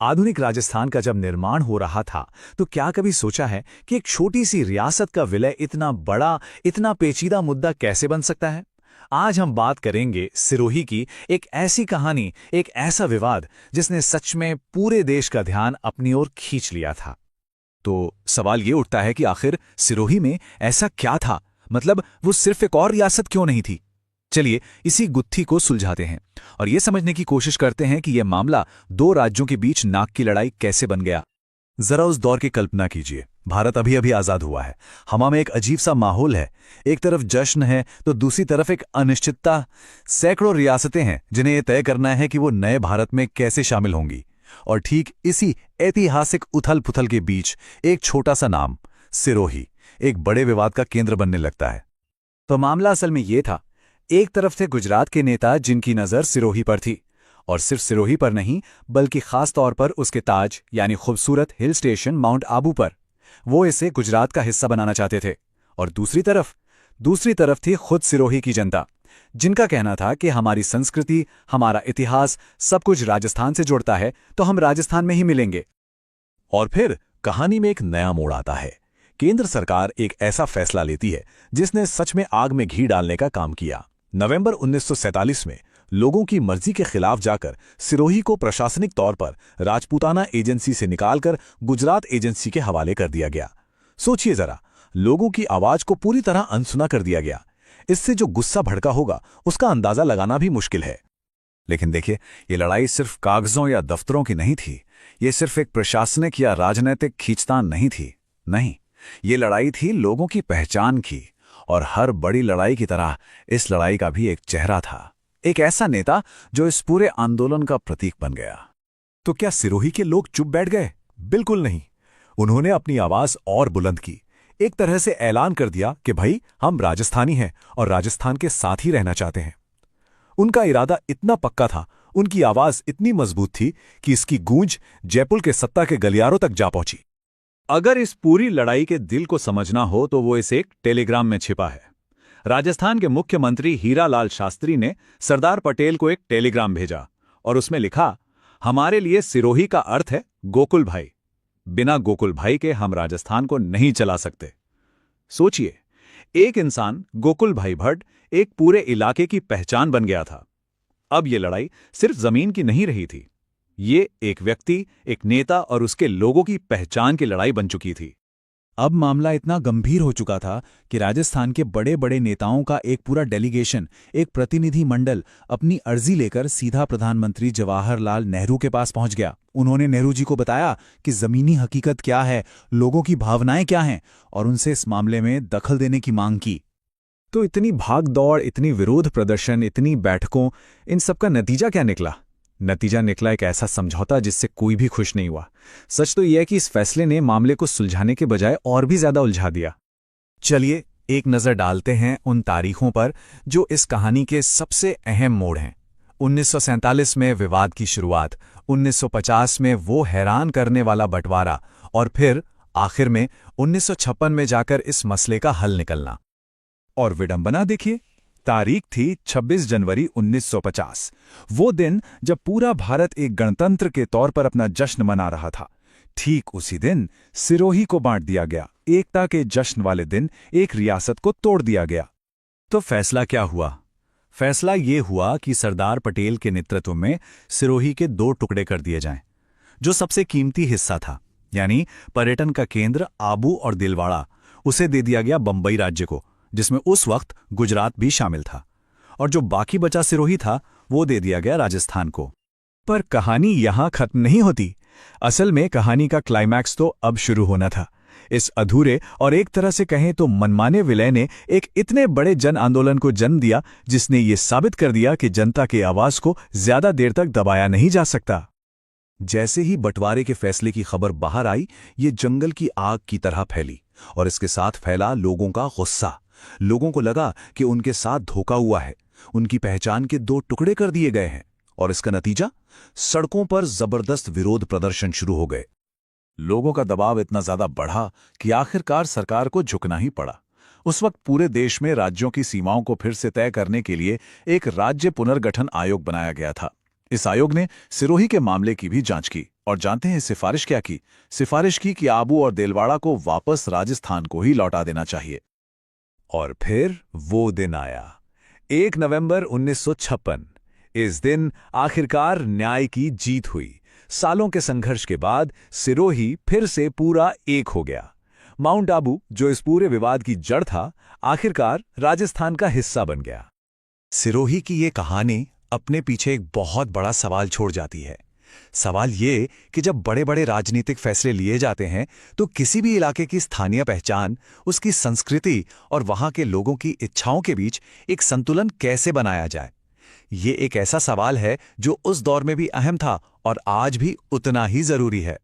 आधुनिक राजस्थान का जब निर्माण हो रहा था तो क्या कभी सोचा है कि एक छोटी सी रियासत का विलय इतना बड़ा, इतना पेचीदा मुद्दा कैसे बन सकता है। आज हम बात करेंगे सिरोही की, एक ऐसी कहानी, एक ऐसा विवाद जिसने सच में पूरे देश का ध्यान अपनी ओर खींच लिया था। तो सवाल ये उठता है कि आखिर सिरोही में ऐसा क्या था, मतलब वो सिर्फ एक और रियासत क्यों नहीं थी। चलिए इसी गुत्थी को सुलझाते हैं और ये समझने की कोशिश करते हैं कि यह मामला दो राज्यों के बीच नाक की लड़ाई कैसे बन गया। जरा उस दौर की कल्पना कीजिए। भारत अभी अभी आजाद हुआ है। हवा में एक अजीब सा माहौल है। एक तरफ जश्न है तो दूसरी तरफ एक अनिश्चितता। सैकड़ों रियासतें हैं जिन्हें यह तय करना है कि वो नए भारत में कैसे शामिल होंगी। और ठीक इसी ऐतिहासिक उथल पुथल के बीच एक छोटा सा नाम, सिरोही, एक बड़े विवाद का केंद्र बनने लगता है। तो मामला असल में यह था, एक तरफ थे गुजरात के नेता जिनकी नज़र सिरोही पर थी, और सिर्फ सिरोही पर नहीं बल्कि खास तौर पर उसके ताज यानी खूबसूरत हिल स्टेशन माउंट आबू पर। वो इसे गुजरात का हिस्सा बनाना चाहते थे। और दूसरी तरफ थी खुद सिरोही की जनता, जिनका कहना था कि हमारी संस्कृति, हमारा इतिहास सब कुछ राजस्थान से जुड़ता है, तो हम राजस्थान में ही मिलेंगे। और फिर कहानी में एक नया मोड़ आता है। केंद्र सरकार एक ऐसा फैसला लेती है जिसने सच में आग में घी डालने का काम किया। नवंबर 1947 में लोगों की मर्जी के खिलाफ जाकर सिरोही को प्रशासनिक तौर पर राजपूताना एजेंसी से निकालकर गुजरात एजेंसी के हवाले कर दिया गया। सोचिए जरा, लोगों की आवाज को पूरी तरह अनसुना कर दिया गया। इससे जो गुस्सा भड़का होगा उसका अंदाजा लगाना भी मुश्किल है। लेकिन देखिए, ये लड़ाई सिर्फ कागजों या दफ्तरों की नहीं थी। ये सिर्फ एक प्रशासनिक या राजनैतिक खींचतान नहीं थी। नहीं, ये लड़ाई थी लोगों की पहचान की। और हर बड़ी लड़ाई की तरह इस लड़ाई का भी एक चेहरा था, एक ऐसा नेता जो इस पूरे आंदोलन का प्रतीक बन गया। तो क्या सिरोही के लोग चुप बैठ गए? बिल्कुल नहीं। उन्होंने अपनी आवाज और बुलंद की। एक तरह से ऐलान कर दिया कि भाई, हम राजस्थानी हैं और राजस्थान के साथ ही रहना चाहते हैं। उनका इरादा इतना पक्का था, उनकी आवाज इतनी मजबूत थी कि इसकी गूंज जयपुर के सत्ता के गलियारों तक जा पहुंची। अगर इस पूरी लड़ाई के दिल को समझना हो तो वो इस एक टेलीग्राम में छिपा है। राजस्थान के मुख्यमंत्री हीरालाल शास्त्री ने सरदार पटेल को एक टेलीग्राम भेजा और उसमें लिखा, हमारे लिए सिरोही का अर्थ है गोकुल भाई। बिना गोकुल भाई के हम राजस्थान को नहीं चला सकते। सोचिए, एक इंसान, गोकुल भाई भट्ट, एक पूरे इलाके की पहचान बन गया था। अब यह लड़ाई सिर्फ जमीन की नहीं रही थी। ये एक व्यक्ति, एक नेता और उसके लोगों की पहचान की लड़ाई बन चुकी थी। अब मामला इतना गंभीर हो चुका था कि राजस्थान के बड़े बड़े नेताओं का एक पूरा डेलीगेशन, एक प्रतिनिधि मंडल अपनी अर्जी लेकर सीधा प्रधानमंत्री जवाहरलाल नेहरू के पास पहुंच गया। उन्होंने नेहरू जी को बताया कि जमीनी हकीकत क्या है, लोगों की भावनाएं क्या हैं, और उनसे इस मामले में दखल देने की मांग की। तो इतनी भाग दौड़, इतनी विरोध प्रदर्शन, इतनी बैठकों, इन सबका नतीजा क्या निकला? नतीजा निकला एक ऐसा समझौता जिससे कोई भी खुश नहीं हुआ। सच तो यह है कि इस फैसले ने मामले को सुलझाने के बजाय और भी ज्यादा उलझा दिया। चलिए एक नजर डालते हैं उन तारीखों पर जो इस कहानी के सबसे अहम मोड़ हैं। 1947 में विवाद की शुरुआत, 1950 में वो हैरान करने वाला बंटवारा, और फिर आखिर में 1956 में जाकर इस मसले का हल निकलना। और विडंबना देखिए, तारीख थी 26 जनवरी 1950। वो दिन जब पूरा भारत एक गणतंत्र के तौर पर अपना जश्न मना रहा था। ठीक उसी दिन सिरोही को बांट दिया गया। एकता के जश्न वाले दिन एक रियासत को तोड़ दिया गया। तो फैसला क्या हुआ? फैसला ये हुआ कि सरदार पटेल के नेतृत्व में सिरोही के दो टुकड़े कर दिए जाएं। जो सबसे कीमती हिस्सा था, यानी पर्यटन का केंद्र आबू और दिलवाड़ा, उसे दे दिया गया बंबई राज्य को, जिसमें उस वक्त गुजरात भी शामिल था। और जो बाकी बचा सिरोही था, वो दे दिया गया राजस्थान को। पर कहानी यहां खत्म नहीं होती। असल में कहानी का क्लाइमैक्स तो अब शुरू होना था। इस अधूरे और एक तरह से कहें तो मनमाने विलय ने एक इतने बड़े जन आंदोलन को जन्म दिया जिसने ये साबित कर दिया कि जनता की आवाज को ज्यादा देर तक दबाया नहीं जा सकता। जैसे ही बंटवारे के फैसले की खबर बाहर आई, ये जंगल की आग की तरह फैली और इसके साथ फैला लोगों का गुस्सा। लोगों को लगा कि उनके साथ धोखा हुआ है, उनकी पहचान के दो टुकड़े कर दिए गए हैं। और इसका नतीजा, सड़कों पर जबरदस्त विरोध प्रदर्शन शुरू हो गए। लोगों का दबाव इतना ज्यादा बढ़ा कि आखिरकार सरकार को झुकना ही पड़ा। उस वक्त पूरे देश में राज्यों की सीमाओं को फिर से तय करने के लिए एक राज्य पुनर्गठन आयोग बनाया गया था। इस आयोग ने सिरोही के मामले की भी जांच की और जानते हैं सिफारिश क्या की? सिफारिश की कि आबू और देलवाड़ा को वापस राजस्थान को ही लौटा देना चाहिए। और फिर वो दिन आया, 1 नवंबर 1956। इस दिन आखिरकार न्याय की जीत हुई। सालों के संघर्ष के बाद सिरोही फिर से पूरा एक हो गया। माउंट आबू, जो इस पूरे विवाद की जड़ था, आखिरकार राजस्थान का हिस्सा बन गया। सिरोही की ये कहानी अपने पीछे एक बहुत बड़ा सवाल छोड़ जाती है। सवाल ये कि जब बड़े बड़े राजनीतिक फैसले लिए जाते हैं तो किसी भी इलाके की स्थानीय पहचान, उसकी संस्कृति और वहां के लोगों की इच्छाओं के बीच एक संतुलन कैसे बनाया जाए। ये एक ऐसा सवाल है जो उस दौर में भी अहम था और आज भी उतना ही जरूरी है।